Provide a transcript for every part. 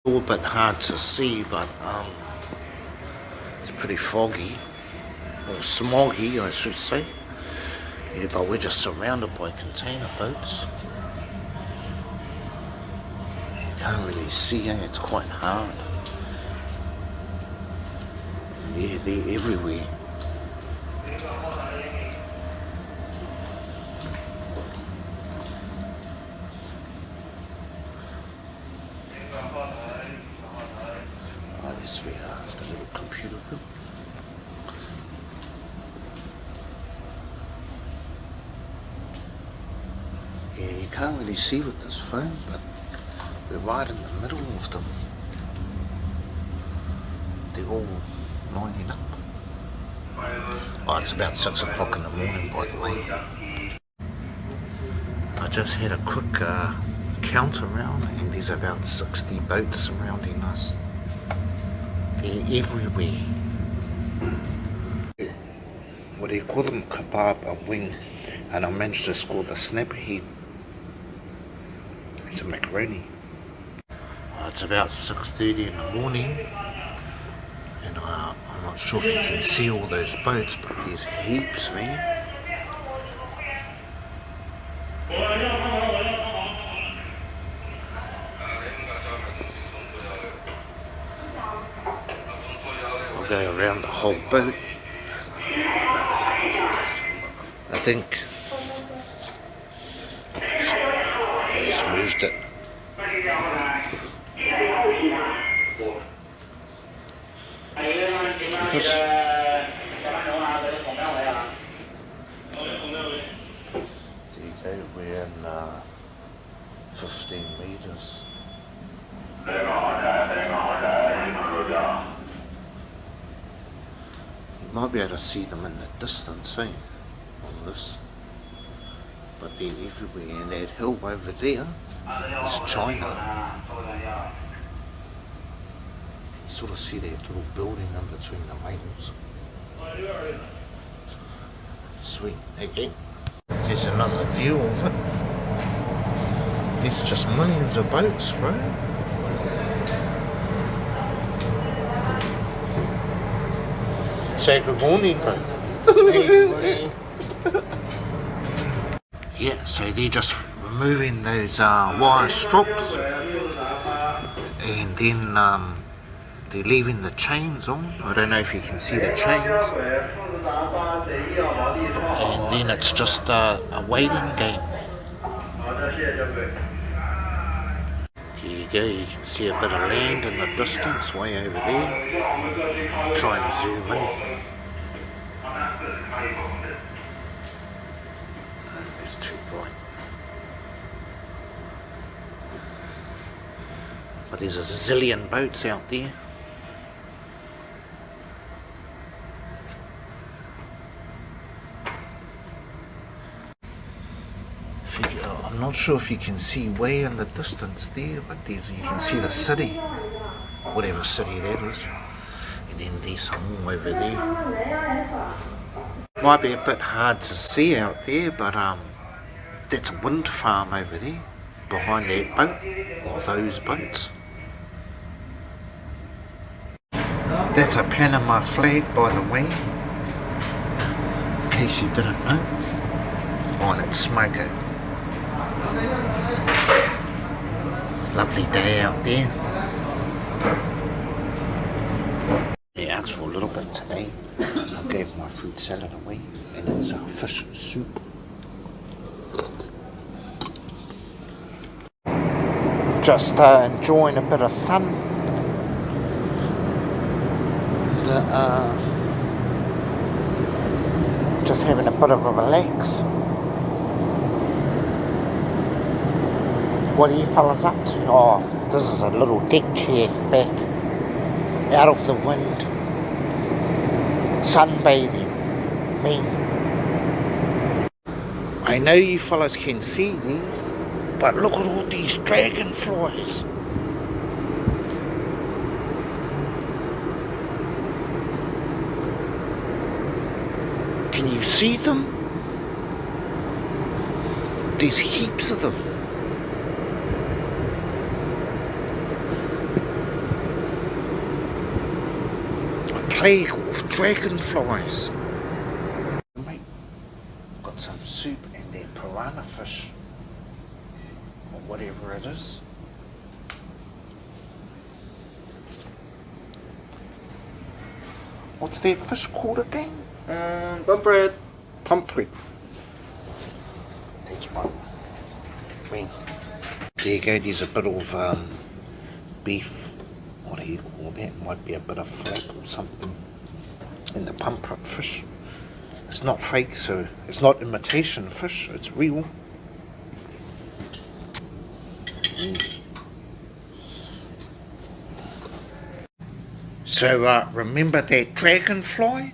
A little bit hard to see, but it's pretty foggy, or smoggy I should say. Yeah, but we're just surrounded by container boats. You can't really see, it's quite hard. Yeah, they're everywhere. Oh, this we are, the little computer room. Yeah, you can't really see with this phone, but we're right in the middle of them. They're all lining up. Oh, it's about 6 o'clock in the morning, by the way. I just had a quick count around, and there's about 60 boats surrounding us. They're everywhere. What do you call them? Kebab, a wing. And I managed to score the snapper head. It's a macaroni. It's about 6:30 in the morning, and I'm not sure if you can see all those boats, but there's heaps, man. I'll go around the whole boat. I think I just moved it. There you go, we're in 15 meters. You might be able to see them in the distance, on this. But they're everywhere, and that hill over there is China. You can sort of see that little building in between the whales. Sweet, okay. There's another view of it. There's just millions of boats, bro. Say good morning, bro. Hey, good morning. Yeah, so they're just removing those wire strops, and then they're leaving the chains on. I don't know if you can see the chains. And then it's just a waiting game. There you go, you can see a bit of land in the distance, way over there. I'll try and zoom in. That's too bright. But there's a zillion boats out there. I'm not sure if you can see way in the distance there, but you can see the city, whatever city that is, and then there's some more over there. Might be a bit hard to see out there, but that's a wind farm over there, behind that boat, or those boats. That's a Panama flag, by the way, in case you didn't know. Oh, and it's smoking. Lovely day out there. Yeah, asked for a little bit today. I gave my fruit salad away, and it's fish soup. Just enjoying a bit of sun. Just having a bit of a relax. What are you fellas up to? Oh, this is a little deck chair at the back, out of the wind, sunbathing. Me. I know you fellas can see these, but look at all these dragonflies. Can you see them? There's heaps of them. plague of dragonflies. Mate, got some soup and their piranha fish, or whatever it is. What's their fish called again? Pomfret. Pomfret. That's right. Well, there you go, there's a bit of beef, what do you call that? Might be a bit of flap or something in the pomfret fish. It's not fake, so it's not imitation fish, it's real. So remember that dragonfly?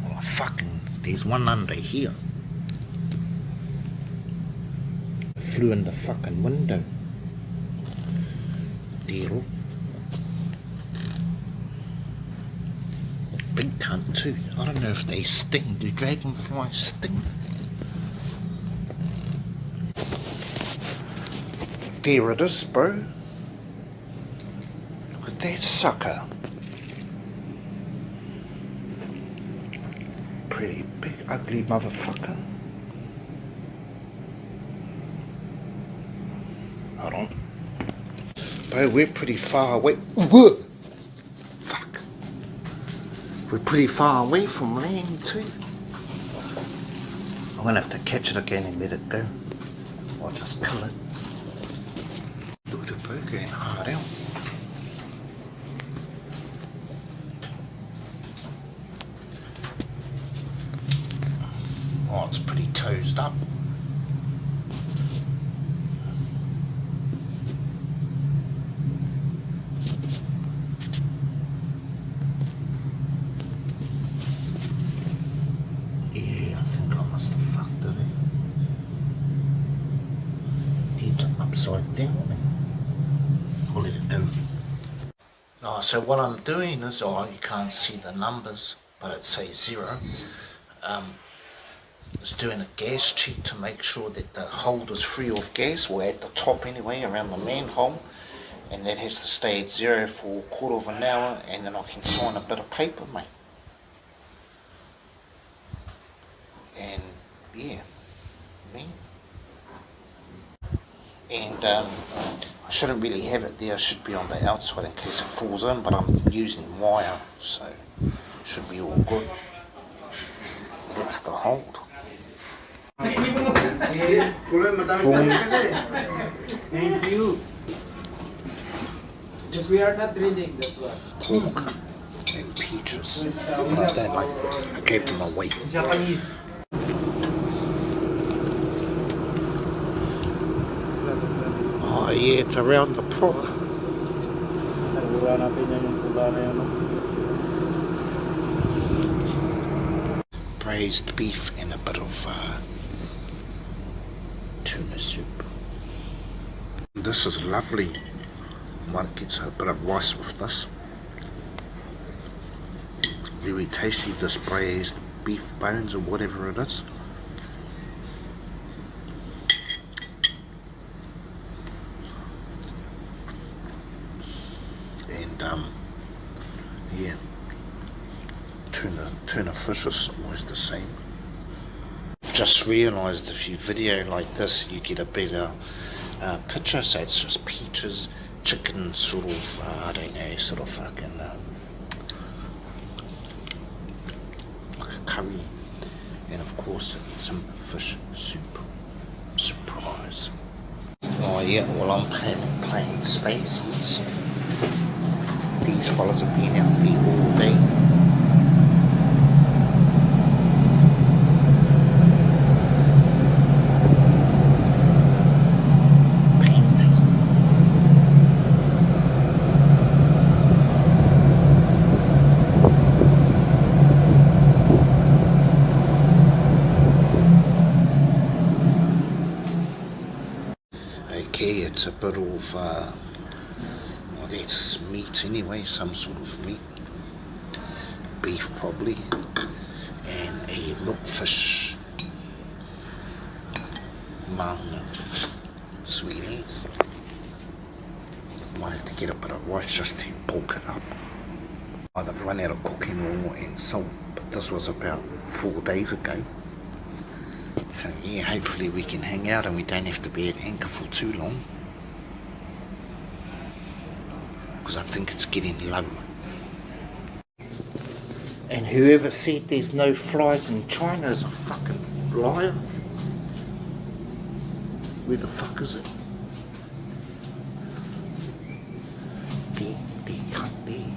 Oh fucking, there's one under here. It flew in the fucking window. There. Big cunt too. I don't know if they sting. Do dragonflies sting? There it is, bro. Look at that sucker. Pretty big, ugly motherfucker. Hold on. Bro, we're pretty far away. Whoa! Fuck. We're pretty far away from land too. I'm gonna have to catch it again and let it go. Or just kill it. Look at the bird going hard out. Oh, it's pretty toased up. Yeah, I think I must have fucked it. It's upside down. I'll let it go. Oh, so what I'm doing is, oh, you can't see the numbers, but it says 0. It's doing a gas check to make sure that the holder's free of gas, or at the top anyway, around the manhole, and that has to stay at 0 for a quarter of an hour, and then I can sign a bit of paper, mate. And yeah, me. And I shouldn't really have it there, it should be on the outside in case it falls in, but I'm using wire, so should be all good. That's the hold. Thank you. Because we are not reading, that's why. Pork and peaches. Like that, like I gave them away. Japanese. Oh yeah, it's around the prop. Braised beef and a bit of tuna soup. This is lovely. One gets a bit of rice with this. Very tasty, this braised beef bones or whatever it is. And yeah, tuna fish is always the same. I've just realised if you video like this you get a better picture, so it's just peaches, chicken sort of, I don't know, sort of fucking like a curry, and of course some fish soup. Surprise. Oh yeah, well I'm playing spaces. These fellas have been out there all day. Okay, it's a bit of, well, that's meat anyway, some sort of meat. Beef probably. And a milkfish. Mana. Sweet eggs. might have to get a bit of rice just to bulk it up. Oh, they've run out of cooking oil and salt, but this was about 4 days ago. So yeah, hopefully we can hang out and we don't have to be at anchor for too long. Because I think it's getting low. And whoever said there's no flies in China is a fucking liar. Where the fuck is it? There, cut there.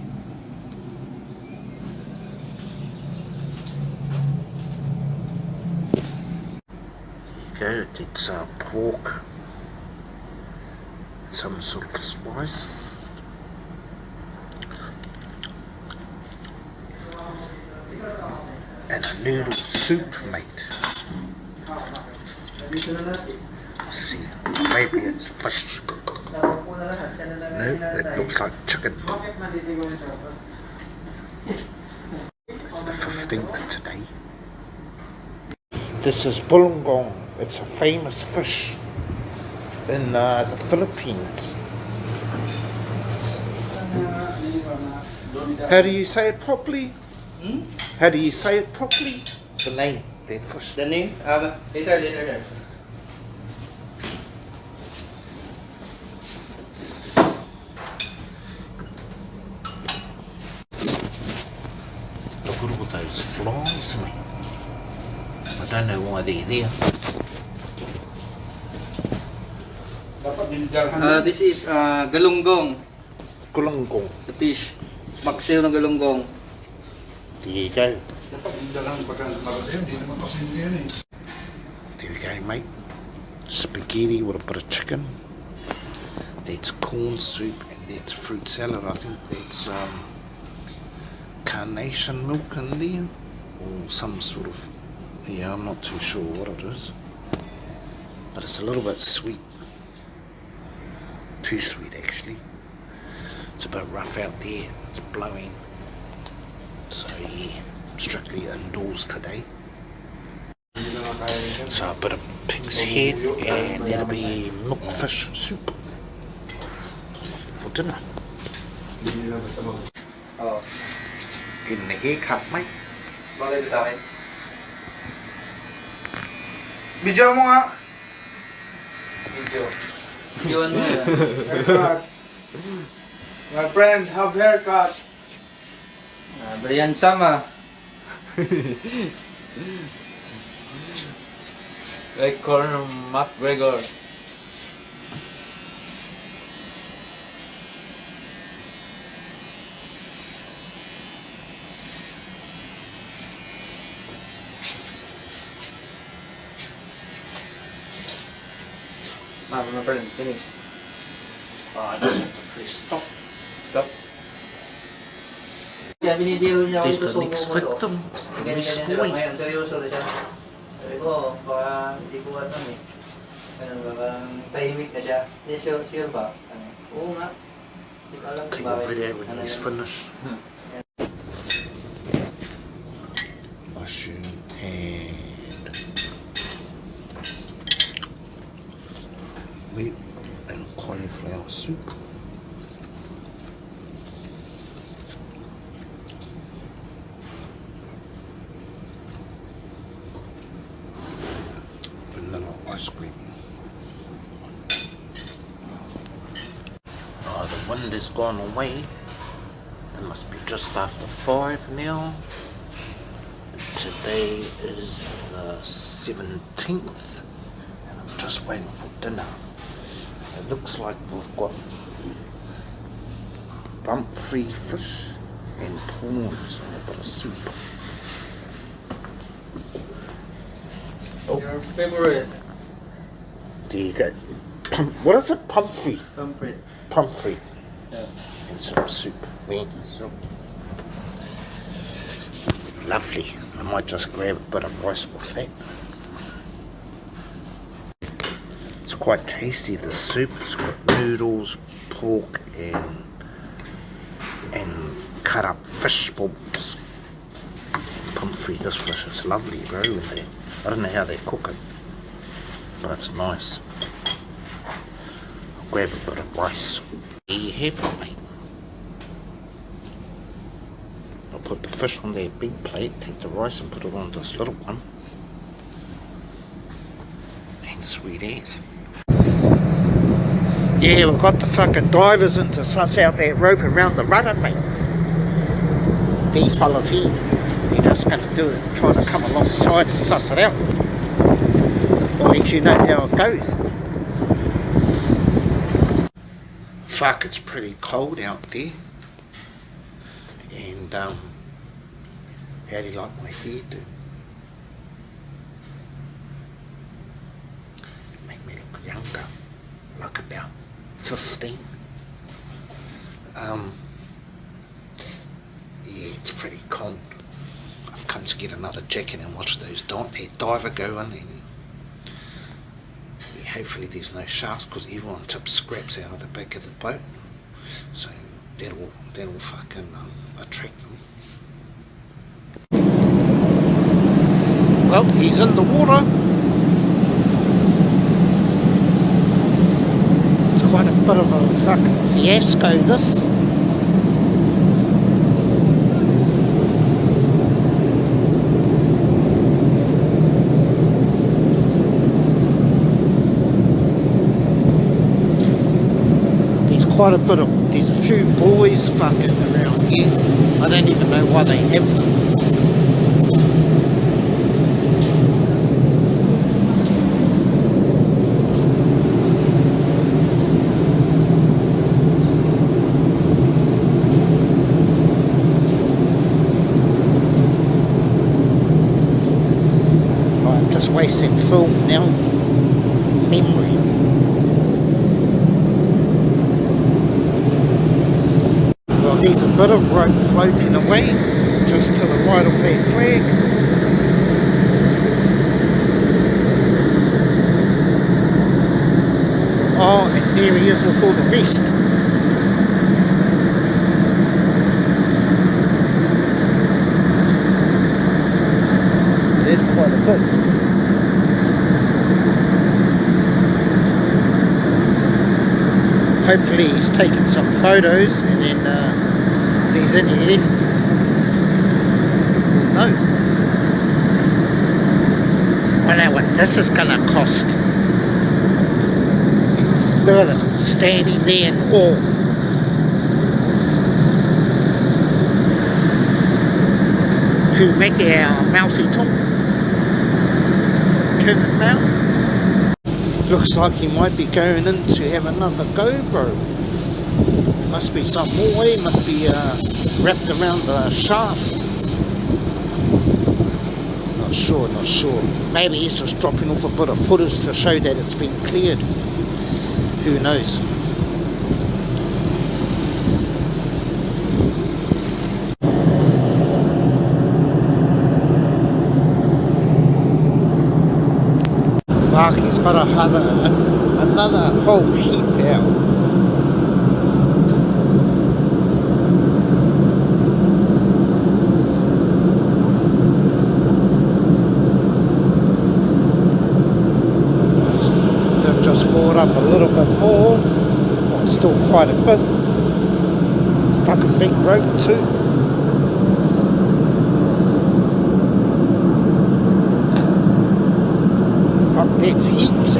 There you go, it's pork, some sort of spice. And a noodle soup, mate. Let's see, maybe it's fish. No, it looks like chicken. It's the 15th today. This is bulongong. It's a famous fish in the Philippines. How do you say it properly? How do you say it properly? The name, that fish. The name? Later. Look at all those flies, mate. I don't know why they're there. This is galunggong. Galunggong. The fish. Paksiw ng galunggong. There you go. There we go, mate. Spaghetti with a bit of chicken. That's corn soup and that's fruit salad. I think that's carnation milk in there. Or some sort of, yeah, I'm not too sure what it is. But it's a little bit sweet. Too sweet, actually. It's a bit rough out there. It's blowing. So yeah, strictly indoors today. So a bit of pig's head and that'll be milkfish soup for dinner. Oh. Getting a haircut, mate. Bagay ko sa akin. Video mo nga! Video mo nga. Haircut. My friend have haircut. Brian Sama. Like Conor McGregor. My friend, finish. I just have to press stop. Stop. Kaya binibiro niya ako There's ito the sa next upo mo to. victim. It's the Ganyan, next ganyan, boy. ngayon, seryoso na siya. Sabi ko, baka hindi ko alam eh. Ganun ba, parang tahimik na siya. Hindi, sure ba? Ano? Oo nga. Hindi ko alam Take kung a bakit. video when Ano he's yun. finished. Mushroom and wheat and cauliflower soup. Vanilla ice cream. Oh, the wind has gone away. It must be just after 5 now. Today is the 17th and I'm just waiting for dinner. It looks like we've got bump-free fish and prawns and a bit of soup. Oh, Your favorite? there you go. What is it? Pump-free? Favorite. Pump-free. Yeah. And some soup. Man, So, lovely. I might just grab a bit of rice with that. It's quite tasty, the soup. It's got noodles, pork and cut up fish balls. Pumphrey, this fish is lovely, bro. I don't know how they cook it, but it's nice. I'll grab a bit of rice. There you have it, mate. I'll put the fish on that big plate, take the rice and put it on this little one. And sweet as. Yeah, we've got the fucking divers in to suss out that rope around the rudder, mate. These fellas here, they're just going to do it, trying to come alongside and suss it out. I'll let you know how it goes. Fuck, it's pretty cold out there. And, how do you like my hairdo? Make me look younger, like about 15. Yeah, it's pretty cold. I've come to get another jacket and watch those that diver go in, and yeah, hopefully there's no sharks because everyone tips scraps out of the back of the boat, so that'll fucking attract them. Well, he's in the water. It's quite a bit of a fucking fiasco, this. There's a few buoys fucking around here. I don't even know why they have them. I'm just wasting film now. Memory. There's a bit of rope floating away just to the right of that flag. Oh, and there he is with all the rest. There's quite a bit. Hopefully he's taken some photos and then if there's any left, we'll know. I know what this is going to cost. Look at it, standing there in awe. To make our mousey top. Turn it round. Looks like he might be going in to have another go, bro. Must be some more, must be wrapped around the shaft. Not sure. Maybe he's just dropping off a bit of footage to show that it's been cleared. Who knows? Fuck, he's got another whole heap out. They've just hauled up a little bit more. Well, still quite a bit. Fucking big rope too. That's heaps.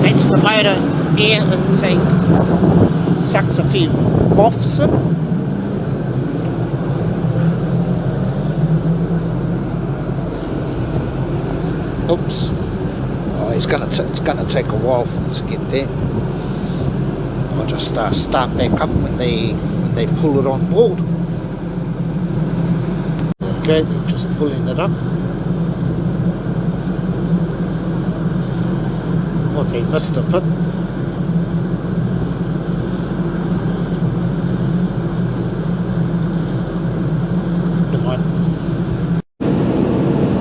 That's the motor air intake. Sucks a few moths in. Oops. It's gonna take a while for them to get there. I'll just start back up when they pull it on board. Okay, they're just pulling it up. Oh, they missed a bit. Come on.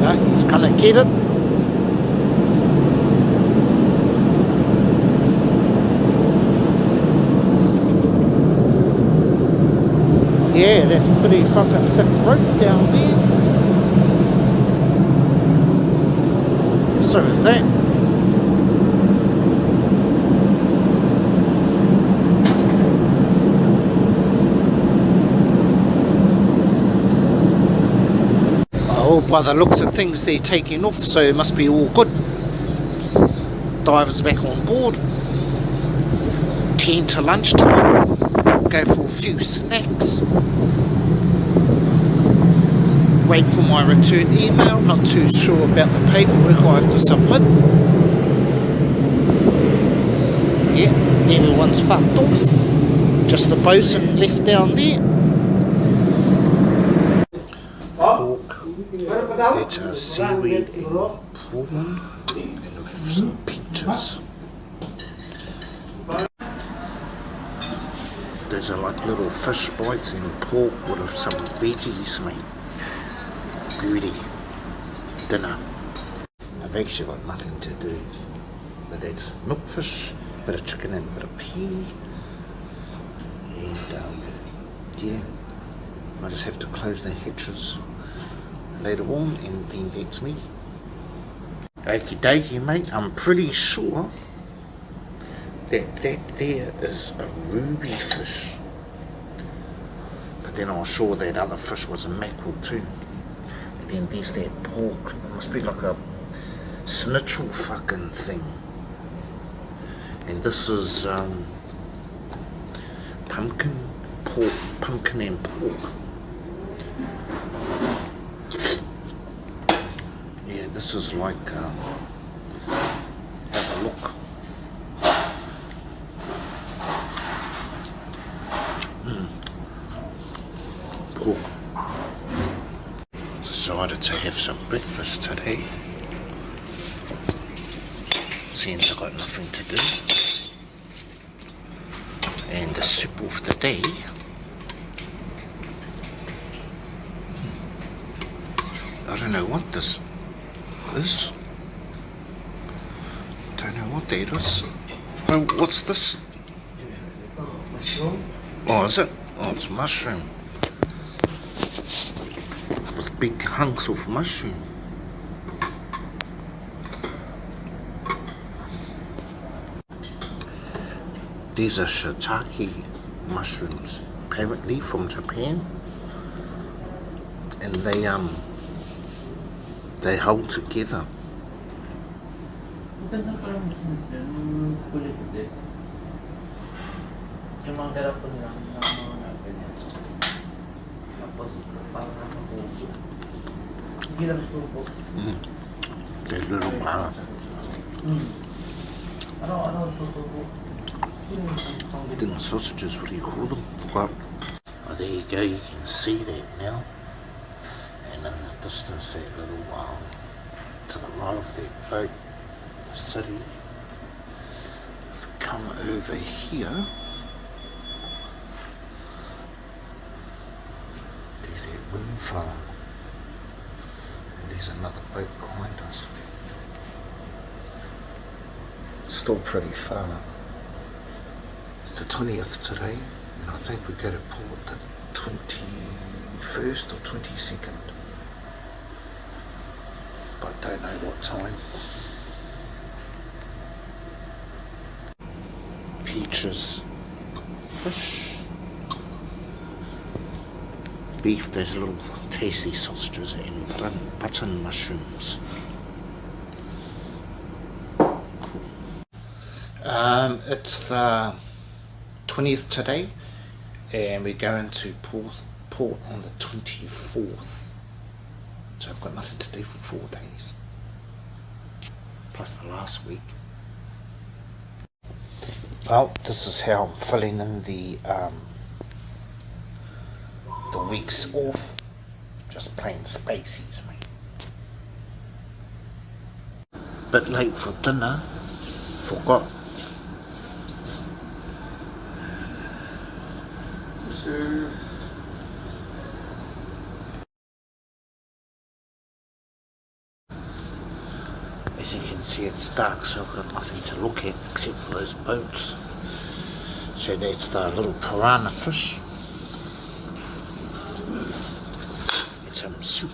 No, it's gonna get it. Yeah, that's pretty fucking thick rope down there. So is that. Oh, by the looks of things, they're taking off, so it must be all good. Divers back on board. 10 to lunchtime. Go for a few snacks. Wait for my return email. Not too sure about the paperwork I have to submit. Yeah, everyone's fucked off. Just the bosun left down there. Pork. That's a seaweed and prawn. And some peaches. Those are like little fish bites and pork with some veggies, mate. Beauty. Dinner. I've actually got nothing to do, but that's milkfish, bit of chicken and a bit of pea, and yeah, I just have to close the hatches later on, and then that's me. Okie dokie, mate. I'm pretty sure that there is a ruby fish, but then I was sure that other fish was a mackerel too. And then there's that pork. It must be like a schnitzel fucking thing. And this is pumpkin and pork. Yeah, this is like have a look. Pork. Decided to have some breakfast today, since I got nothing to do, and the soup of the day. I don't know what this is. Don't know what that is. Oh, what's this? Mushroom. Oh, is it? Oh, it's mushroom. With big hunks of mushroom. These are shiitake mushrooms, apparently from Japan, and they hold together. Maganda parang kulit din. Yung mga garapon lang na mga ganyan. Tapos parang nakatubo. Hindi lang tubo. There's little Ano tutubo? I think the sausages, what do you call them? Forgot. Oh, there you go, you can see that now. And in the distance, that little to the right of that boat, the city. If we come over here, there's that wind farm. And there's another boat behind us. Still pretty far. It's the 20th today, and I think we go to port the 21st or 22nd, but don't know what time. Peaches, fish, beef, those little tasty sausages, and button mushrooms. Cool. It's the 20th today, and we're going to port on the 24th, so I've got nothing to do for 4 days, plus the last week. Well, this is how I'm filling in the weeks off, just plain spaceys, mate. Bit late for dinner, forgot. As you can see, it's dark, so I've got nothing to look at except for those boats. So that's the little piranha fish. some soup.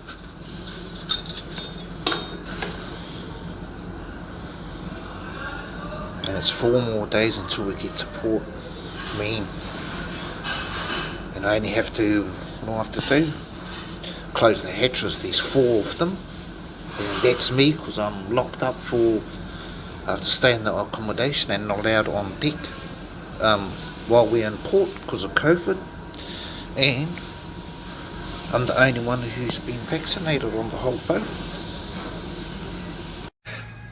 And it's 4 more days until we get to Port Mean. And I only have to, what do I have to do? Close the hatches. There's 4 of them. And that's me, because I'm locked up for, I have to stay in the accommodation and not allowed on deck while we're in port because of COVID. And I'm the only one who's been vaccinated on the whole boat.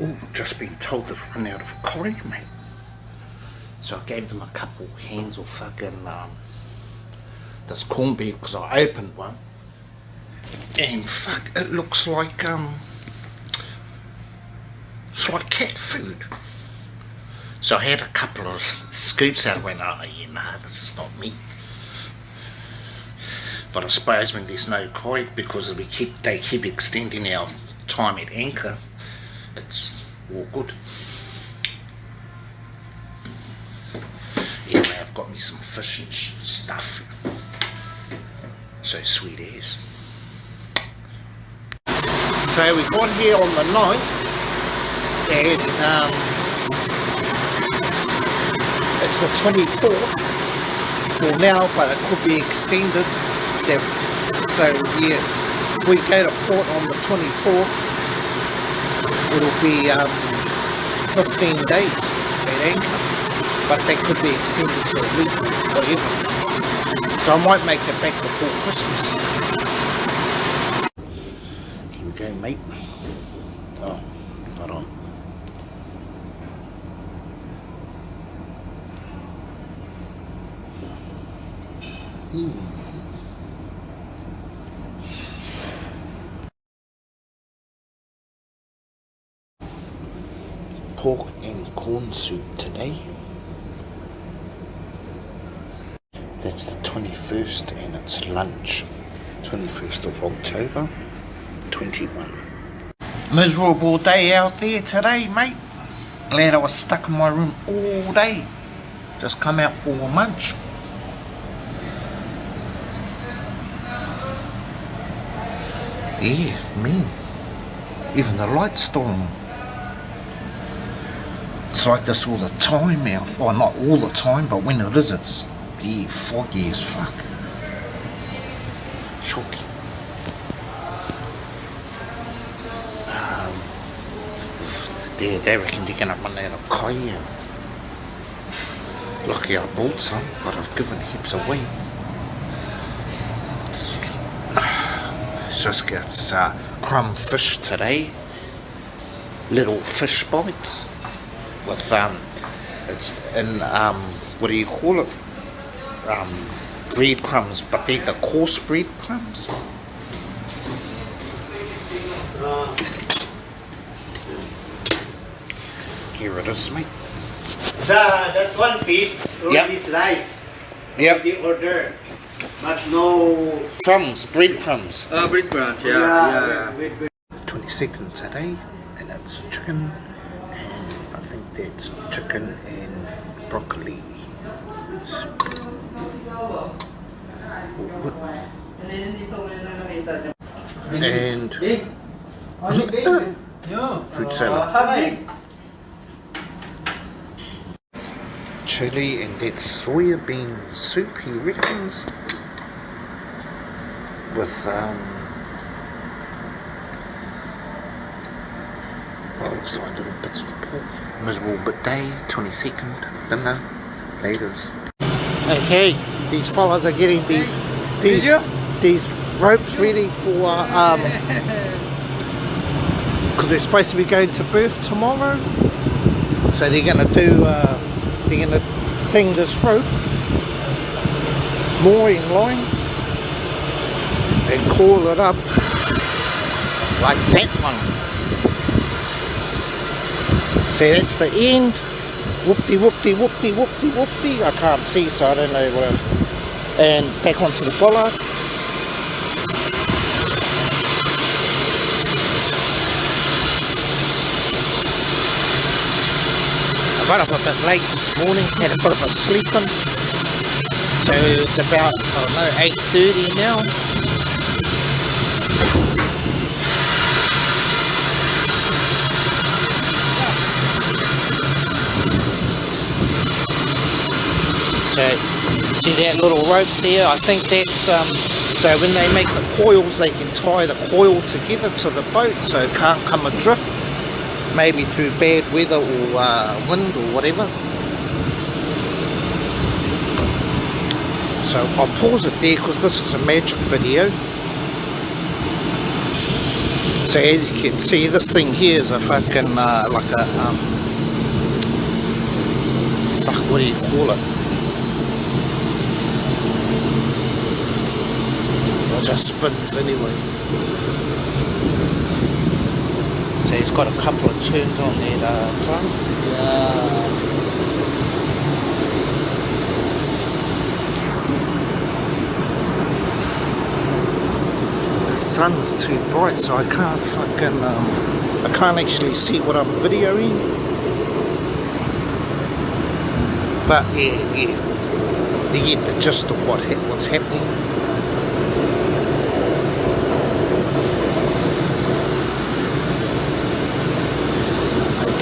Oh, just been told they've run out of curry, mate. So I gave them a couple hands of fucking this corned beef because I opened one. And fuck, it looks like it's like cat food. So I had a couple of scoops out and went, oh yeah, nah, this is not me. But I suppose when there's no koi, because they keep extending our time at anchor, it's all good. Anyway, I've got me some fish and stuff. So sweet as. So we got here on the 9th, and it's the 24th for now, but it could be extended. So yeah, if we go to port on the 24th, it'll be 15 days at anchor, but that could be extended to a week, whatever. So I might make it back before Christmas. Here we go, mate. Oh, hold on. Pork and corn soup today. That's the 21st and it's lunch. 21st of October 21. Miserable day out there today, mate. Glad I was stuck in my room all day. Just come out for a munch. Yeah, me. Even the light's still on. It's like this all the time now. Well, not all the time, but when it is, it's foggy as fuck. Shocking. They reckon they're gonna run out of koi. Lucky I bought some, but I've given heaps away. Just gets crumb fish today. Little fish bites. With it's in what do you call it? Breadcrumbs, but they're the coarse breadcrumbs. Here it is, mate. That one piece, Yep. is rice. Yep. The order, but no. Crumbs, breadcrumbs. Breadcrumbs, yeah. 22nd today, and it's chicken, and I think that's chicken and broccoli soup. Good. And fruit salad. Chili, and that's soya bean soup, he reckons, with well, looks like little bits of pork. Miserable bit day, 22nd, dinner, laters. Okay, these fellas are getting these ropes ready for because they're supposed to be going to birth tomorrow, so they're gonna do they're gonna ting this rope mooring line and coil it up like that one. See, that's the end. Whoopty whoopty whoopty whoopty whoopty. I can't see, so I don't know what it is. And back onto the bollard. I got up a bit late this morning, had a bit of a sleeping. So it's about, I don't know, 8:30 now. So see that little rope there? I think that's so when they make the coils, they can tie the coil together to the boat so it can't come adrift, maybe through bad weather or wind or whatever. So I'll pause it there because this is a magic video. So as you can see, this thing here is a fucking like a fuck, what do you call it? It just spins anyway. So he's got a couple of turns on that drum. Yeah. The sun's too bright, so I can't fucking I can't actually see what I'm videoing. But yeah, you get the gist of what's happening.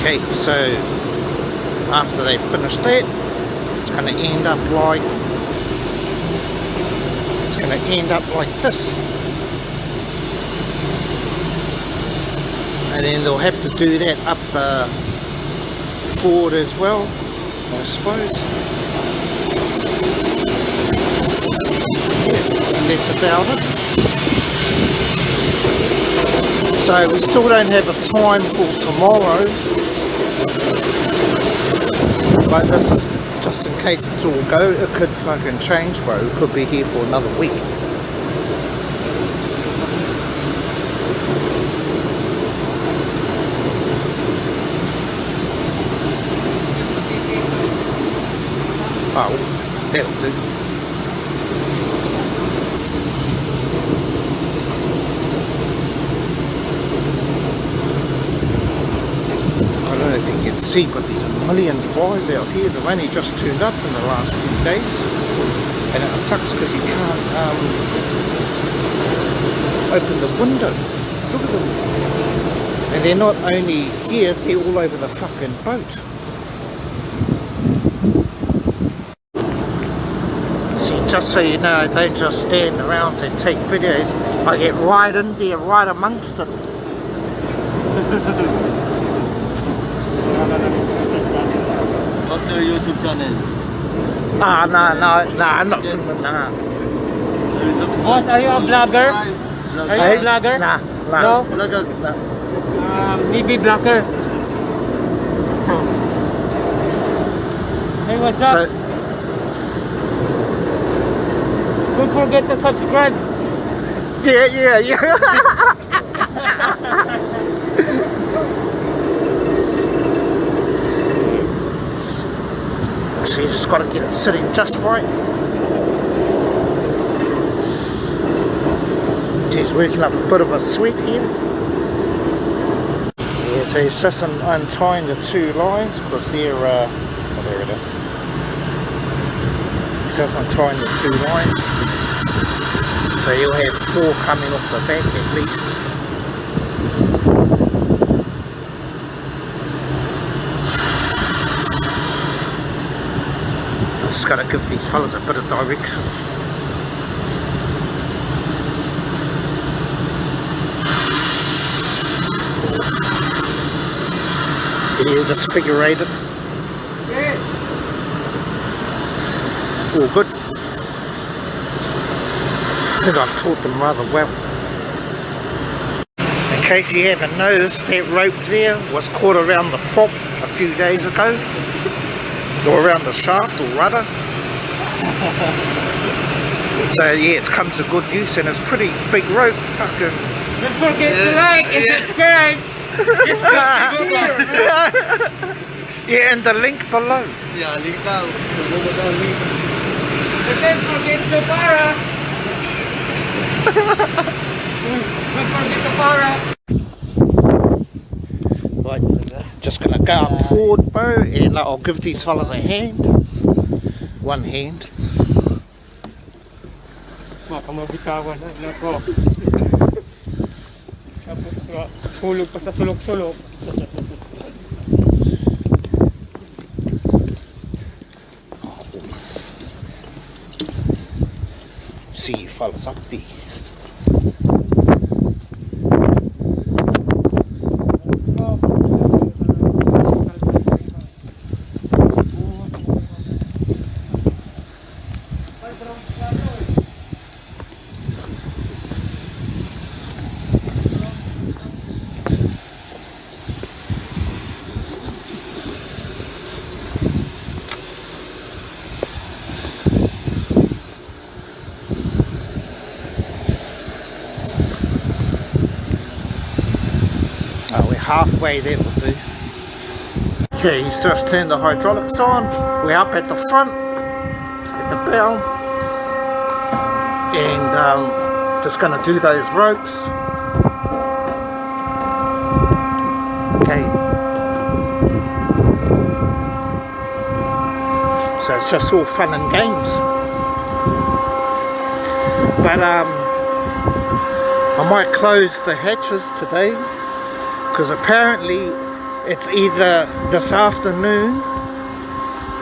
Okay, so after they finish that, it's going to end up like this. And then they'll have to do that up the forward as well, I suppose. Yeah, and that's about it. So we still don't have a time for tomorrow, but this is just in case it's all go. It could fucking change, bro. It could be here for another week. Oh, that'll do. I don't know if you can see, but there's a million flies out here. They've only just turned up in the last few days, and it sucks because you can't open the window. Look at them, and they're not only here; they're all over the fucking boat. Just so you know, I don't just stand around and take videos. I get right in there, right amongst it. What's your YouTube channel? No, I'm not doing that. Boss, are you a vlogger? Are you a vlogger? Nah. No? Vlogger. BB vlogger. Hey, what's up? So, Don't forget to subscribe. yeah. So you just got to get it sitting just right. He's working up a bit of a sweat here. Yeah, so he's just untying the two lines because they're, oh, there it is. He's just untying the two lines. So you'll have 4 coming off the back at least. Just got to give these fellas a bit of direction. Yeah, just figure eight it. All good. I think I've taught them rather well. In case you haven't noticed, that rope there was caught around the prop a few days ago. Or around the shaft or rudder. So yeah, it's come to good use and it's pretty big rope. Fucking. Don't forget to like and subscribe. Just yeah, and the link below. Yeah, link down. don't forget to para. Don't forget to para. Right, just gonna go up forward, bro, and I'll give these fellas a hand. One hand. Baka mabitawan na nako. Tapos hulog pa sa sulok-sulok. see you fellas up there. We're halfway there, we'll do. Okay, he's just turned the hydraulics on. We're up at the front, at the bow, and just going to do those ropes. Okay. So it's just all fun and games. But I might close the hatches today, because apparently it's either this afternoon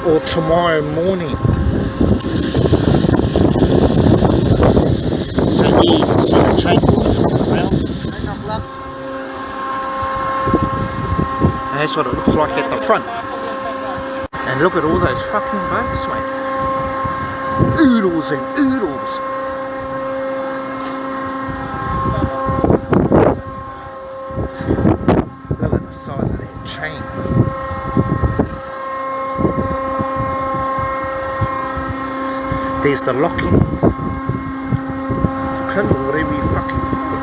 or tomorrow morning. So here you can see the chain boys going around. And that's what it looks like at the front. And look at all those fucking boats, mate. Oodles and oodles. Look at the size of that chain. There's the locking pin, or whatever you fucking call it.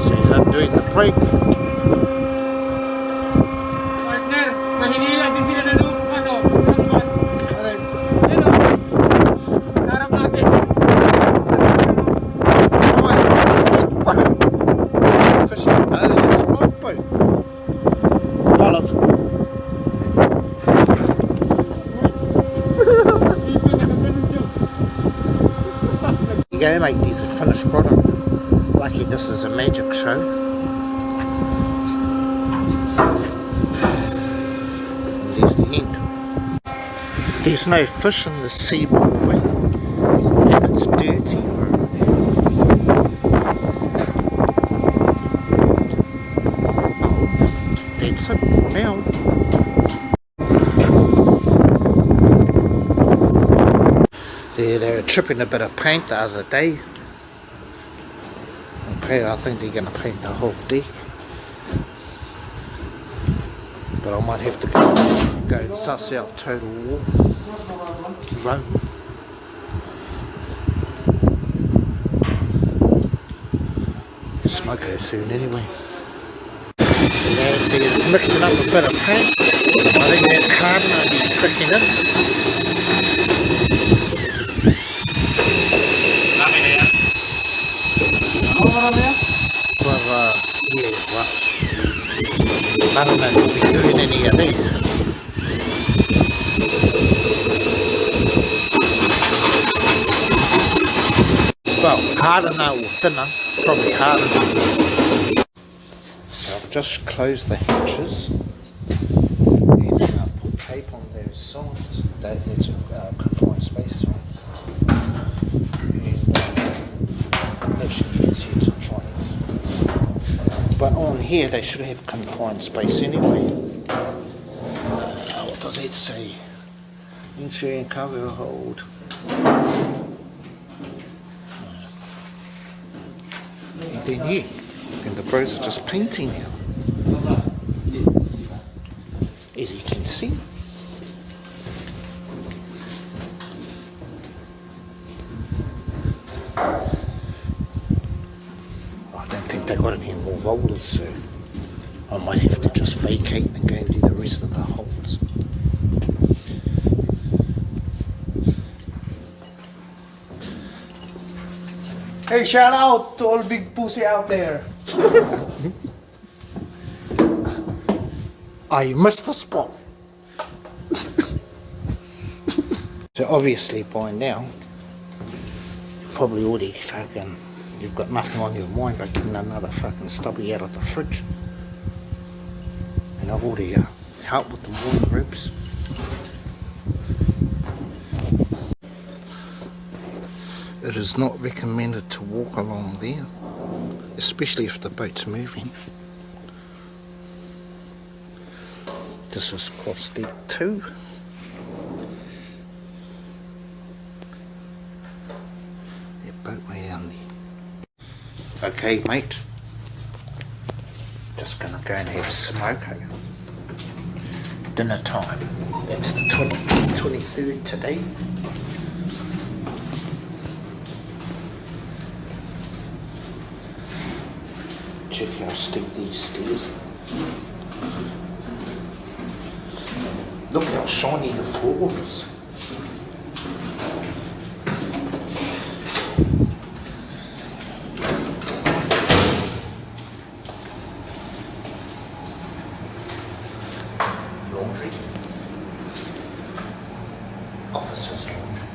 So he's undoing the brake. Partner, mahinila din sila na loob. Ano? Sarap natin. Oh, it's got the lead boat. Fishing. No, it's a rod boat. Fellas. You go, mate, these are finished product. Lucky this is a magic show. And there's the end. There's no fish in the sea, by the way. And it's dirty, bro. That's it for now. They were chipping a bit of paint the other day. Okay, I think they're going to paint the whole deck. But I might have to go and suss out Total War. Rome. Smoke her soon anyway. There's mixing up a bit of paint. I think that's hard enough to be sticking in. Well, yeah, well, I don't know if we'll be doing any of these. Well, harder now or thinner, probably harder. So I've just closed the hatches and put tape on those sides. That's a confined space sign. And actually you can see it's in Chinese. But on here they should have confined space anyway. What does it say? Interior cargo hold. And then here, and the bros are just painting now. As you can see. I don't think they got any more rollers, so I might have to just vacate and go and do the rest of the holds. Hey, shout out to all big pussy out there. I missed the spot. So obviously by now, you've probably already fucking you've got nothing on your mind but getting another fucking stubby out of the fridge. And I've already helped with the morning groups. It is not recommended to walk along there, especially if the boat's moving. This is cross deck 2. The boat way down there. Okay, mate. Just gonna go and have a smoke. Dinner time. That's the 23rd today. Check how steep these stairs are. Look how shiny the floor is. Laundry. Officers' laundry.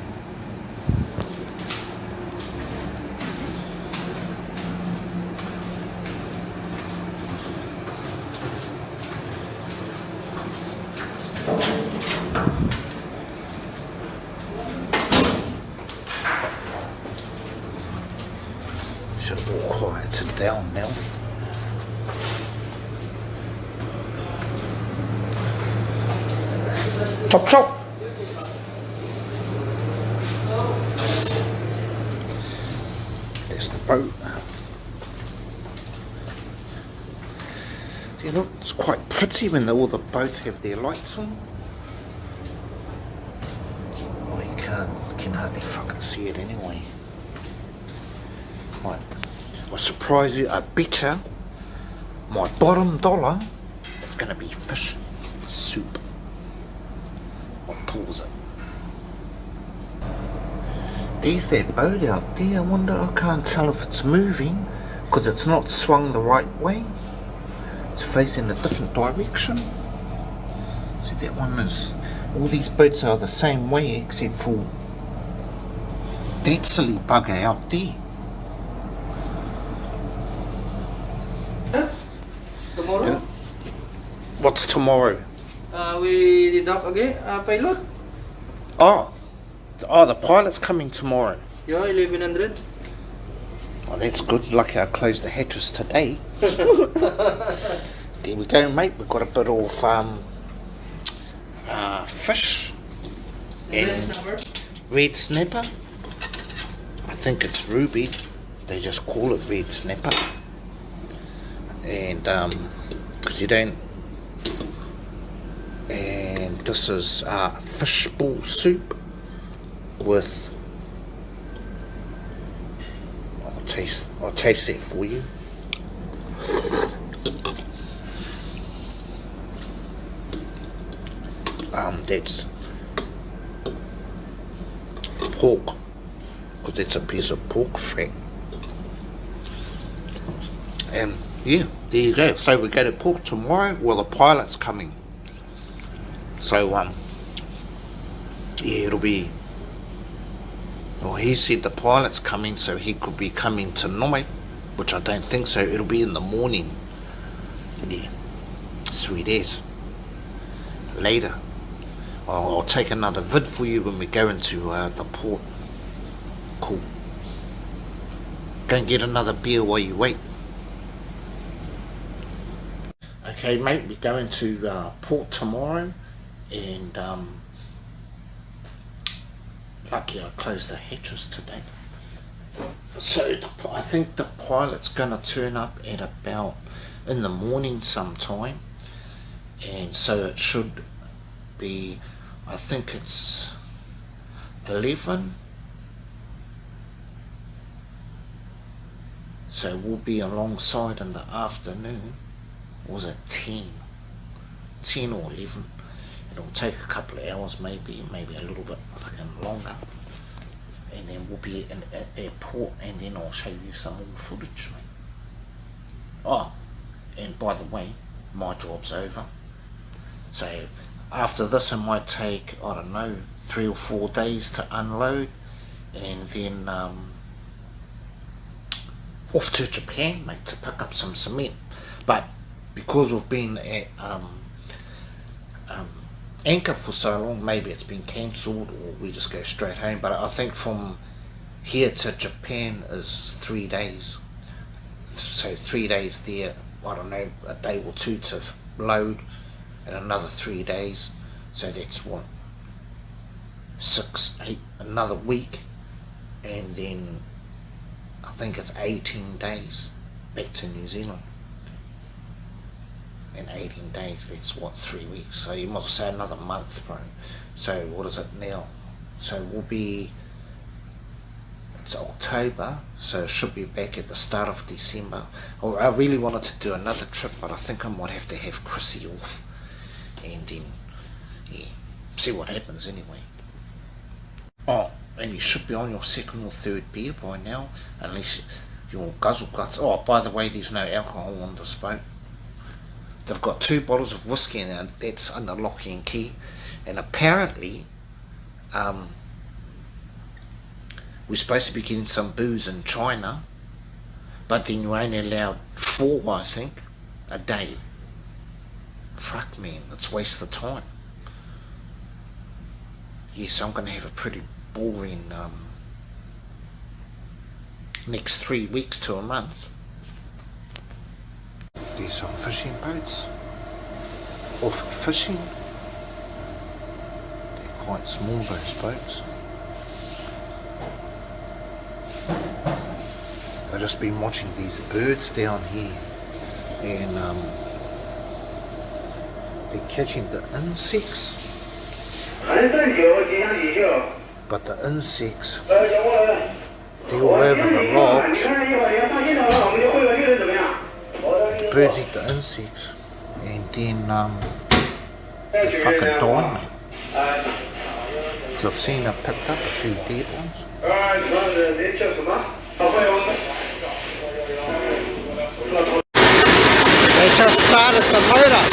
Should have all quieted down now. Chop chop! There's the boat. You know, it's quite pretty when all the boats have their lights on. Oh, you can hardly fucking see it anyway. Right, I'll surprise you. I bet you my bottom dollar it's going to be fish soup. I'll pause it. There's that boat out there. I wonder, I can't tell if it's moving because it's not swung the right way. It's facing a different direction. See, that one is, all these boats are the same way except for that silly bugger out there. Tomorrow, Yeah. What's tomorrow? we deduct again, pilot. Oh, the pilot's coming tomorrow. Yeah, 1100. Oh, that's good. Lucky I closed the hatches today. There we go, mate. We've got a bit of fish and red snapper. I think it's ruby. They just call it red snapper. And because you don't. And this is fishball soup with. I'll taste that for you. That's pork, because it's a piece of pork fat. And yeah, there you go. So we go to port tomorrow. Well, the pilot's coming. So yeah, it'll be. Well, he said the pilot's coming, so he could be coming tonight, which I don't think so. It'll be in the morning. Yeah, sweet as. Later, I'll take another vid for you when we go into the port. Cool. Go and get another beer while you wait. Okay, mate, we're going to port tomorrow, and lucky I closed the hatches today. So I think the pilot's gonna turn up at about in the morning sometime, and so it should be, I think it's 11. So we'll be alongside in the afternoon. Or was it 10? 10 or 11. It'll take a couple of hours, maybe a little bit fucking longer. And then we'll be in airport, and then I'll show you some more footage, mate. Oh, and by the way, my job's over. So after this, it might take, I don't know, 3 or 4 days to unload, and then off to Japan, mate, to pick up some cement. But because we've been at Anchor for so long, maybe it's been cancelled or we just go straight home. But I think from here to Japan is 3 days. So 3 days there, I don't know, a day or two to load and another 3 days. So that's what, 6, 8, another week. And then I think it's 18 days back to New Zealand. In 18 days, that's what, 3 weeks. So you must say another month, bro. So what is it now? So we'll be, it's October, so it should be back at the start of December. Or I really wanted to do another trip, but I think I might have to have Chrissy off. And then, yeah, see what happens anyway. Oh, and you should be on your second or third beer by now, unless your guzzle guts. Oh, by the way, there's no alcohol on this boat. They've got 2 bottles of whiskey and that's under lock and key. And apparently, we're supposed to be getting some booze in China, but then you're only allowed 4, I think, a day. Fuck, man, it's a waste of time. Yes, I'm going to have a pretty boring next 3 weeks to a month. There's some fishing boats off fishing. They're quite small, those boats. I've just been watching these birds down here, and they're catching the insects. But the insects, they're all over the logs. Birds eat the insects, and then they fucking die, mate. So I've seen I've picked up a few dead ones. They just started the motor.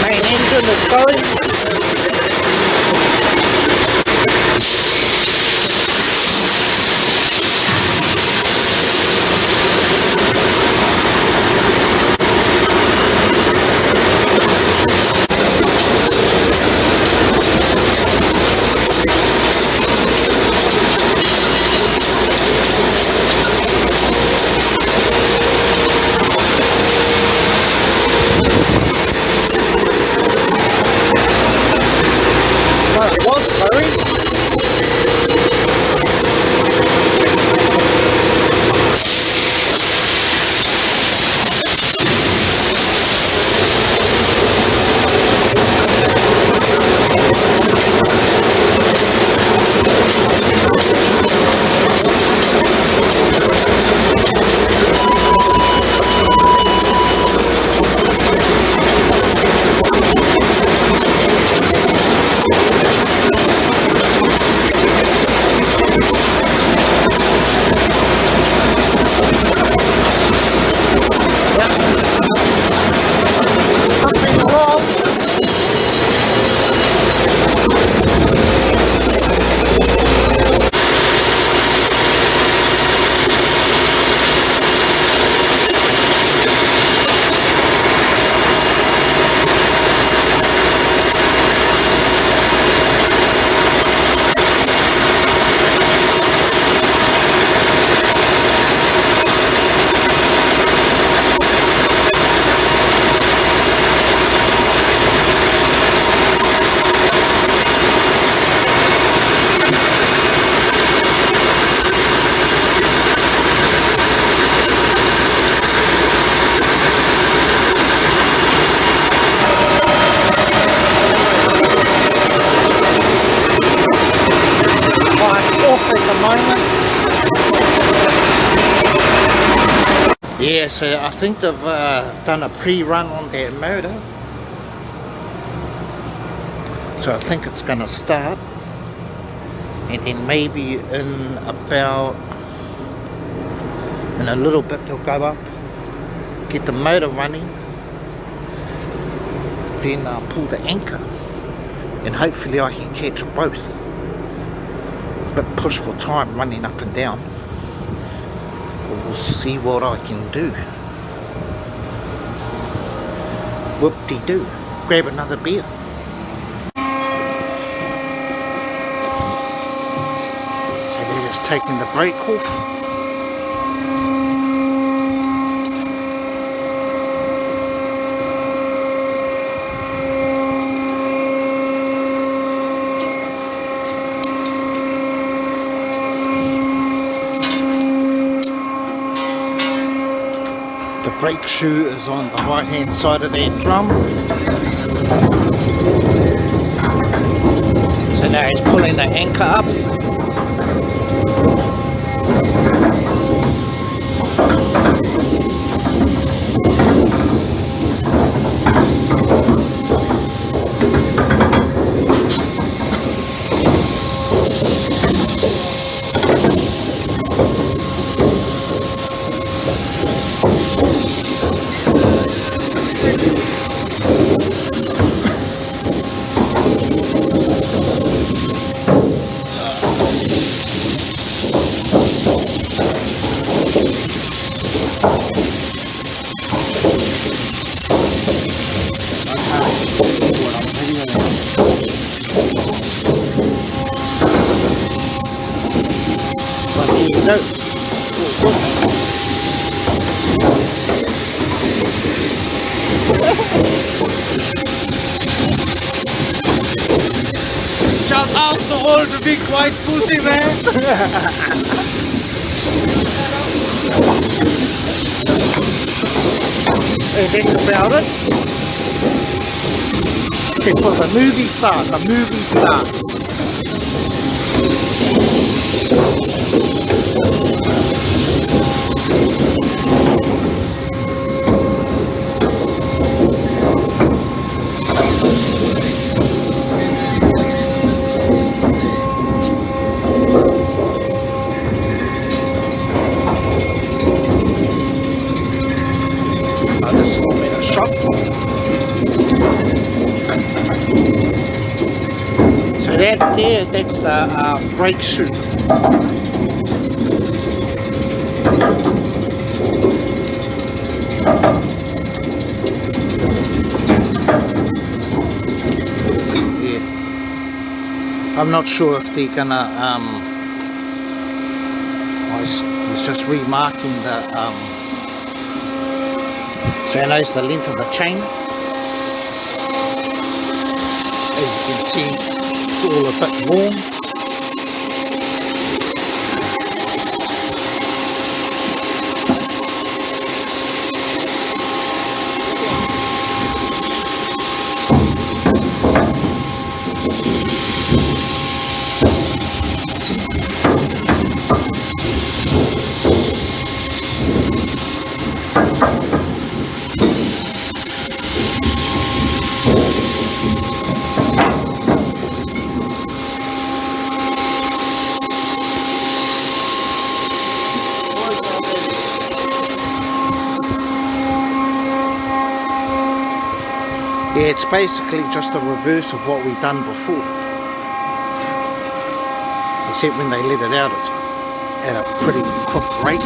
Main engine is going. Yeah, so I think they've done a pre-run on that motor. So I think it's going to start. And then maybe in a little bit they'll go up, get the motor running, then pull the anchor. And hopefully I can catch both. bit pushed for time running up and down. We'll see what I can do. Whoop-de-doo. Grab another beer. So they're just taking the brake off. The brake shoe is on the right hand side of that drum. So now he's pulling the anchor up. No. Shout out to all the big wise pussy, man. Hey, that's about it. Except for the movie star, This has been a shock. So that's the brake shoe. Yeah. I'm not sure if they're gonna I was just remarking the so knows the length of the chain. As you can see, it's all a bit long. Yeah, it's basically just a reverse of what we've done before. Except when they let it out, it's at a pretty quick rate.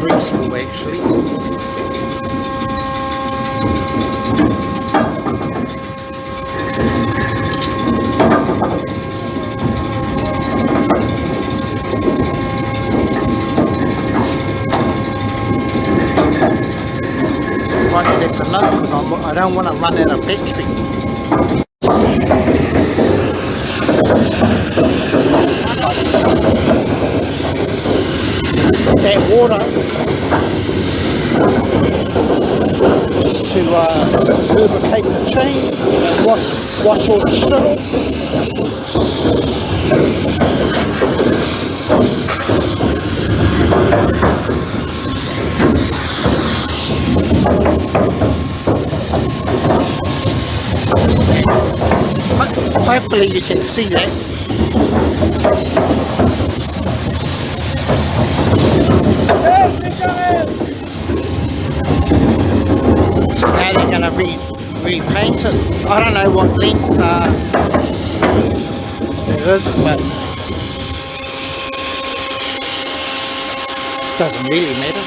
Free small actually. Right, that's enough because I don't want to run out of battery. That water is to lubricate the chain and wash all the shit. Hopefully you can see that. So now they're going to repaint it. I don't know what length There is, but doesn't really matter.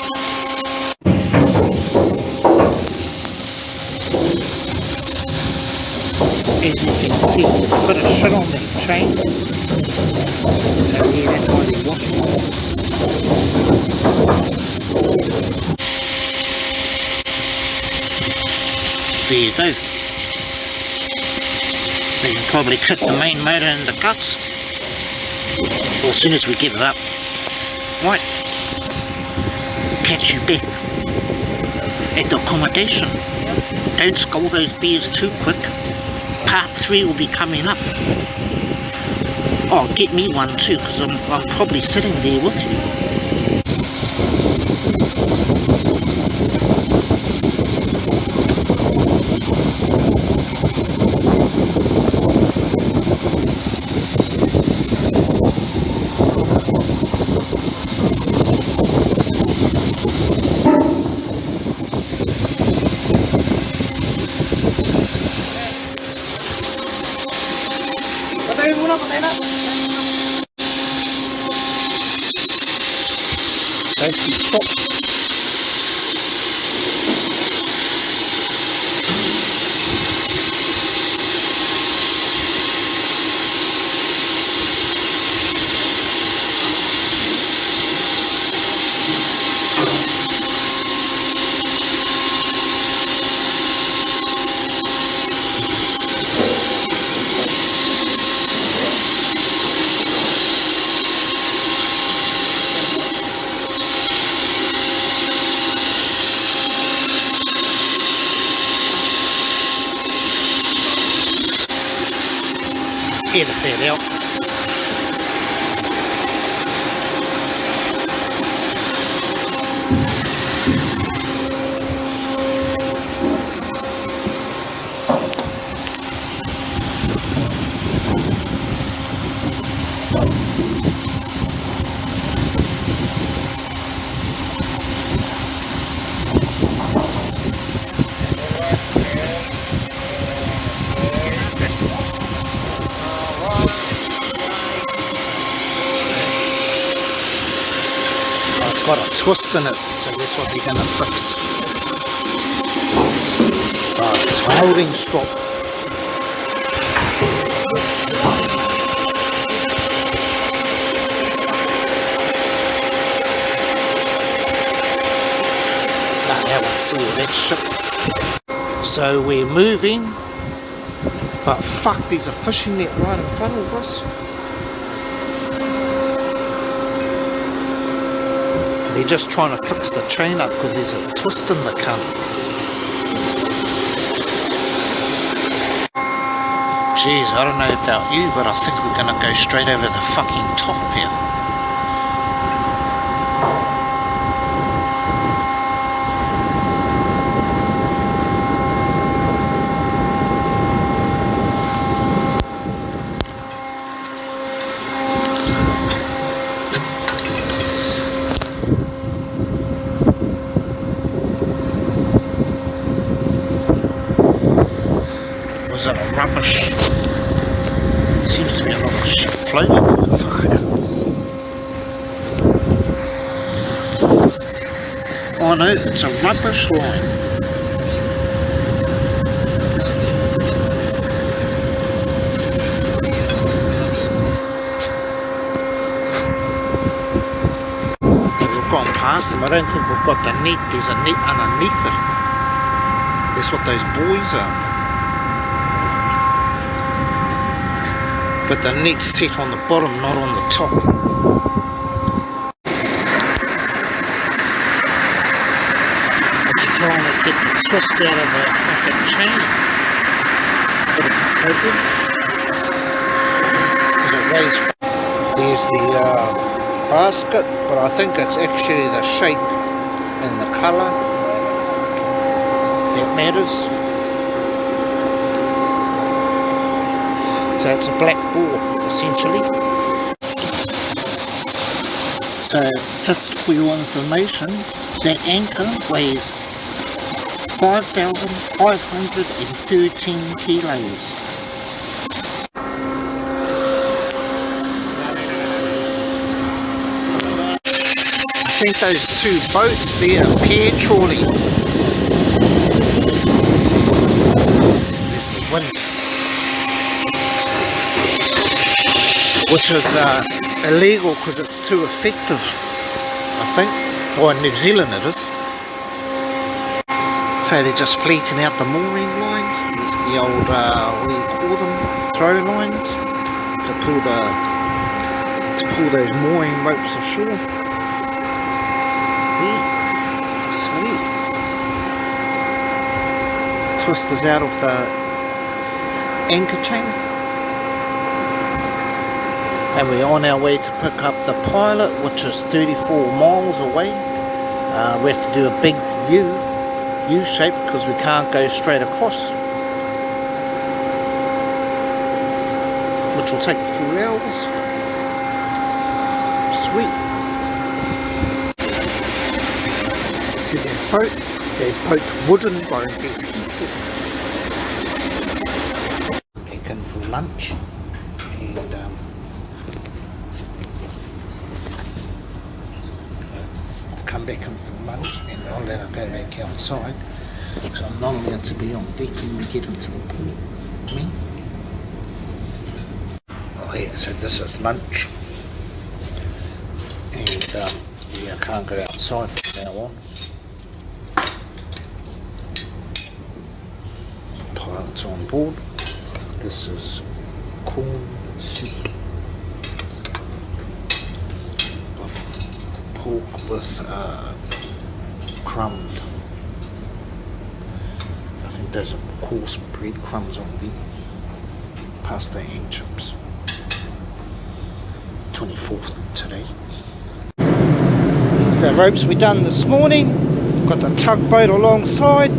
As you can see, there's a bit of shit on that chain. So yeah, that's why they're washing it. There you go. We can probably kick the main motor in the guts. Well, as soon as we get it up. Right. Catch you back at the accommodation. Don't scold those beers too quick. Part 3 will be coming up. Oh, get me one too, because I'm probably sitting there with you. Safety stop. Edit that out. Got a twist in it, so that's what they're going to fix. Oh, it's holding strop. Now we see all that shit. So we're moving, but fuck, there's a fishing net right in front of us. They're just trying to fix the train up because there's a twist in the cunt. Jeez, I don't know about you, but I think we're going to go straight over the fucking top here. Was it a rubbish? Seems to be a lot of shit floating. Fuck it is. Oh no, it's a rubbish line. We've gone past them. I don't think we've got the net. There's a net underneath it. That's what those buoys are. But the net's set on the bottom, not on the top. It's trying to get the twist out of the fucking chain. Bit of a problem. There's the basket, but I think it's actually the shape and the colour that matters. So it's a black board, essentially. So, just for your information, that anchor weighs 5,513 kilos. think those two boats there are pair trawling. There's the wind, which is illegal because it's too effective, I think. Or in New Zealand it is. So they're just fleeting out the mooring lines. There's the old, what do you call them, throw lines to pull those mooring ropes ashore. Yeah, sweet. Twisters out of the anchor chain. And we're on our way to pick up the pilot, which is 34 miles away. We have to do a big U-shape because we can't go straight across, which will take a few hours. Sweet. See their boat's wooden, but there's heaps of it. Back in for lunch, and come back in for lunch, and I'll let her go back outside because I'm not allowed to be on deck when we get into the pool. Me? Oh yeah, so this is lunch, and yeah, I can't go outside from now on. Pilot's on board. This is corn soup. Pork with crumbed. I think there's a coarse breadcrumbs on the pasta and chips. 24th today. These are the ropes we done this morning. Got the tugboat alongside.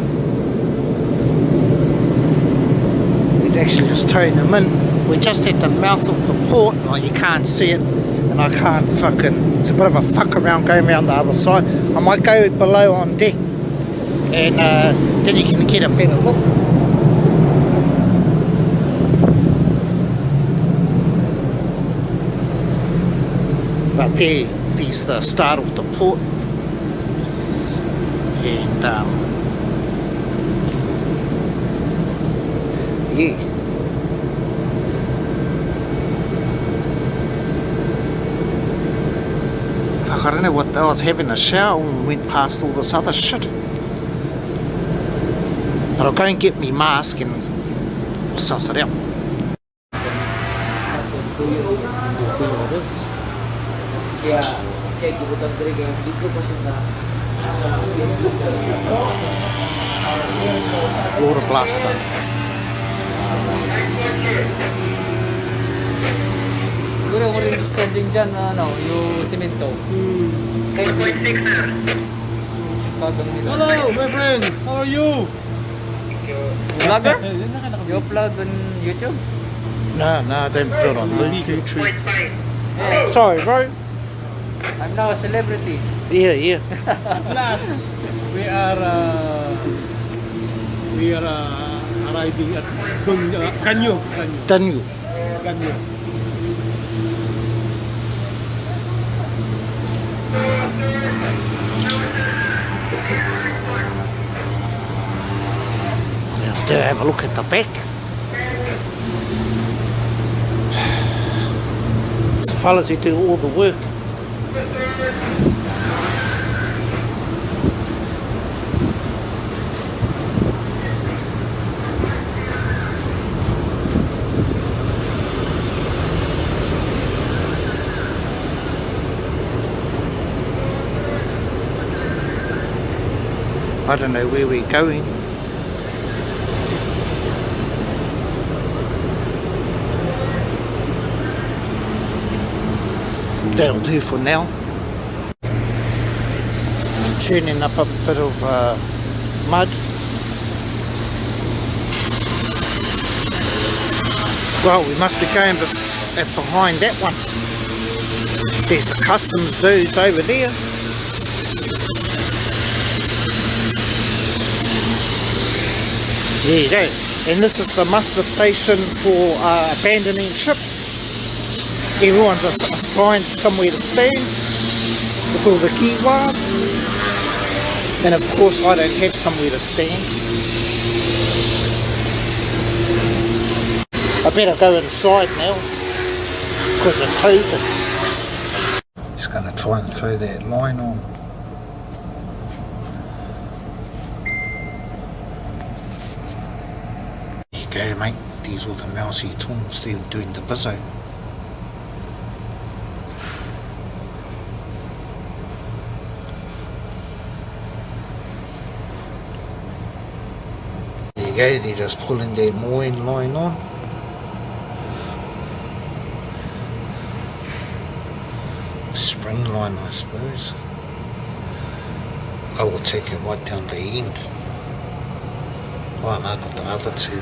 We've actually just towing them in. We're just at the mouth of the port. Well, you can't see it. And I can't it's a bit of a fuck around going around the other side. I might go below on deck and then you can get a better look. But there's the start of the port, and yeah. I don't know what, I was having a shower and went past all this other shit. But I'll go and get me mask and we'll suss it out. Kaya siya gibutan diri kaya dito pa siya sa Water blaster. Siguro ako rin discharging dyan na yung simento. 4.6 sir. Sipagang nila. Hello, my friend. How are you? Vlogger? You upload on YouTube? No, I don't put it on YouTube. Yeah. Sorry, bro. I'm now a celebrity. Yeah. Plus, we are arriving at Ganyo. Daniel. Ganyo. Do have a look at the back. It's the fellas who do all the work. I don't know where we're going. That'll do for now. Tuning up a bit of mud. Well, we must be going behind that one. There's the customs dudes over there. There you go. And this is the muster station for abandoning ship. Everyone's assigned somewhere to stand. with all the kiwis. And of course I don't have somewhere to stand. I better go inside now because of COVID. Just going to try and throw that line on. There you go, mate. These are the mousey tongs. They're doing the bizzo. There you go, they're just pulling their mooring line on. Spring line, I suppose. I will take it right down the end. Oh, and I got the other two.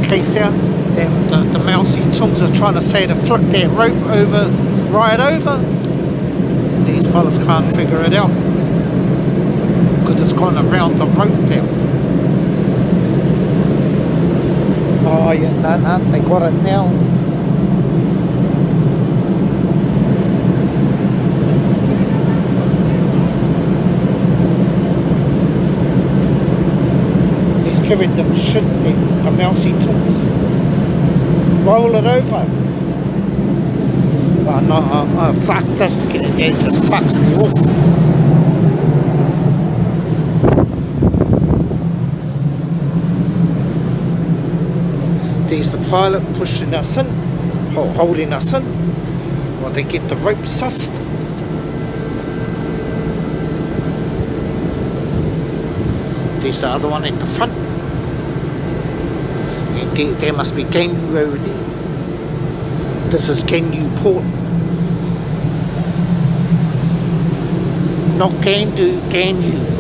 Case out, the mousey tongs are trying to say to flick that rope over, right over. These fellas can't figure it out because it's gone around the rope now. Oh yeah, no, they got it now. He's giving them shit, the mousey tongs. Roll it over. Oh no, fuck this, it just fucks me off. There's the pilot pushing us in, holding us in, while they get the rope sussed. There's the other one at the front. And there must be Ganyu over there. This is Ganyu Port. Not Gandu, Ganyu.